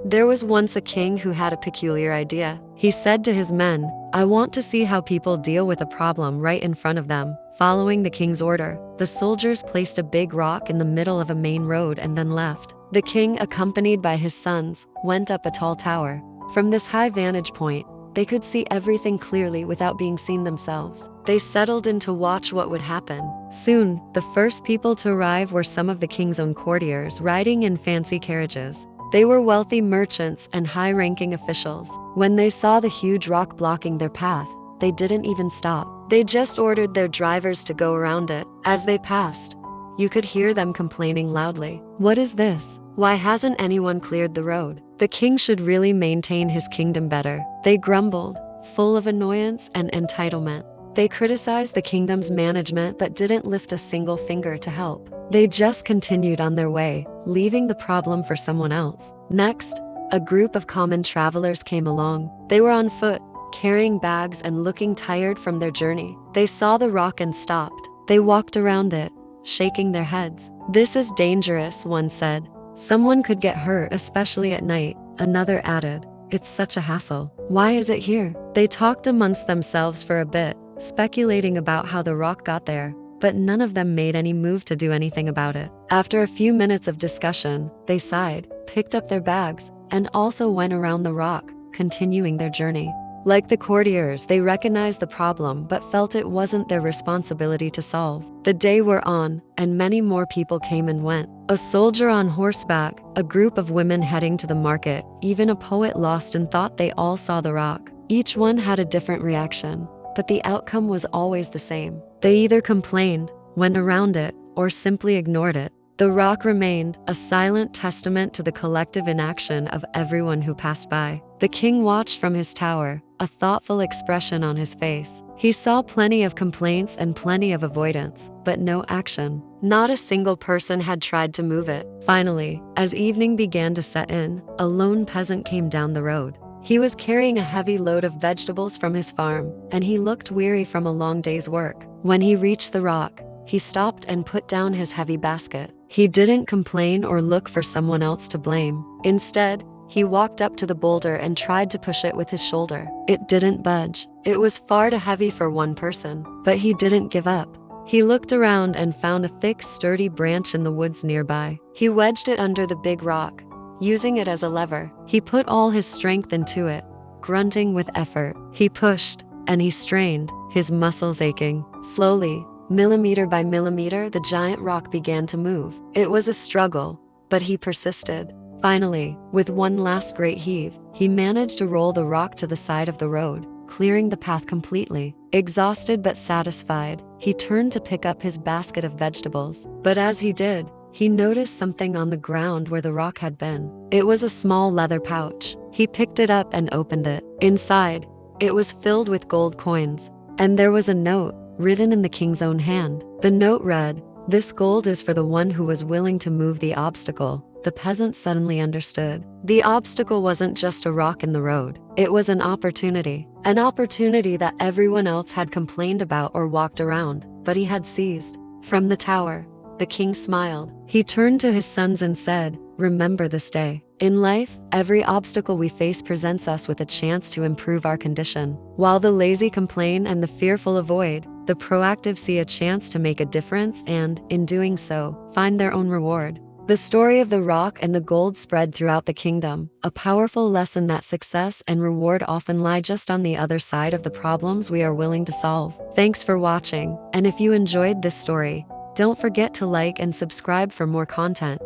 There was once a king who had a peculiar idea. He said to his men, "I want to see how people deal with a problem right in front of them." Following the king's order, the soldiers placed a big rock in the middle of a main road and then left. The king, accompanied by his sons, went up a tall tower. From this high vantage point, they could see everything clearly without being seen themselves. They settled in to watch what would happen. Soon, the first people to arrive were some of the king's own courtiers riding in fancy carriages. They were wealthy merchants and high-ranking officials. When they saw the huge rock blocking their path, they didn't even stop. They just ordered their drivers to go around it. As they passed, you could hear them complaining loudly. "What is this? Why hasn't anyone cleared the road? The king should really maintain his kingdom better." They grumbled, full of annoyance and entitlement. They criticized the kingdom's management but didn't lift a single finger to help. They just continued on their way, leaving the problem for someone else. Next, a group of common travelers came along. They were on foot, carrying bags and looking tired from their journey. They saw the rock and stopped. They walked around it, shaking their heads. "This is dangerous," one said. "Someone could get hurt, especially at night." Another added, "It's such a hassle. Why is it here?" They talked amongst themselves for a bit, speculating about how the rock got there, but none of them made any move to do anything about it. After a few minutes of discussion, they sighed, picked up their bags, and also went around the rock, continuing their journey. Like the courtiers, they recognized the problem but felt it wasn't their responsibility to solve. The day wore on, and many more people came and went. A soldier on horseback, a group of women heading to the market, even a poet lost in thought. They all saw the rock. Each one had a different reaction, but the outcome was always the same. They either complained, went around it, or simply ignored it. The rock remained, a silent testament to the collective inaction of everyone who passed by. The king watched from his tower, a thoughtful expression on his face. He saw plenty of complaints and plenty of avoidance, but no action. Not a single person had tried to move it. Finally, as evening began to set in, a lone peasant came down the road. He was carrying a heavy load of vegetables from his farm, and he looked weary from a long day's work. When he reached the rock, he stopped and put down his heavy basket. He didn't complain or look for someone else to blame. Instead, he walked up to the boulder and tried to push it with his shoulder. It didn't budge. It was far too heavy for one person, but he didn't give up. He looked around and found a thick, sturdy branch in the woods nearby. He wedged it under the big rock, using it as a lever. He put all his strength into it, grunting with effort. He pushed, and he strained, his muscles aching. Slowly, millimeter by millimeter, the giant rock began to move. It was a struggle, but he persisted. Finally, with one last great heave, he managed to roll the rock to the side of the road, clearing the path completely. Exhausted but satisfied, he turned to pick up his basket of vegetables. But as he did, he noticed something on the ground where the rock had been. It was a small leather pouch. He picked it up and opened it. Inside, it was filled with gold coins, and there was a note written in the king's own hand. The note read, "This gold is for the one who was willing to move the obstacle." The peasant suddenly understood. The obstacle wasn't just a rock in the road. It was an opportunity that everyone else had complained about or walked around, but he had seized. From the tower, the king smiled. He turned to his sons and said, "Remember this day. In life, every obstacle we face presents us with a chance to improve our condition. While the lazy complain and the fearful avoid, the proactive see a chance to make a difference and, in doing so, find their own reward." The story of the rock and the gold spread throughout the kingdom, a powerful lesson that success and reward often lie just on the other side of the problems we are willing to solve. Thanks for watching, and if you enjoyed this story, don't forget to like and subscribe for more content.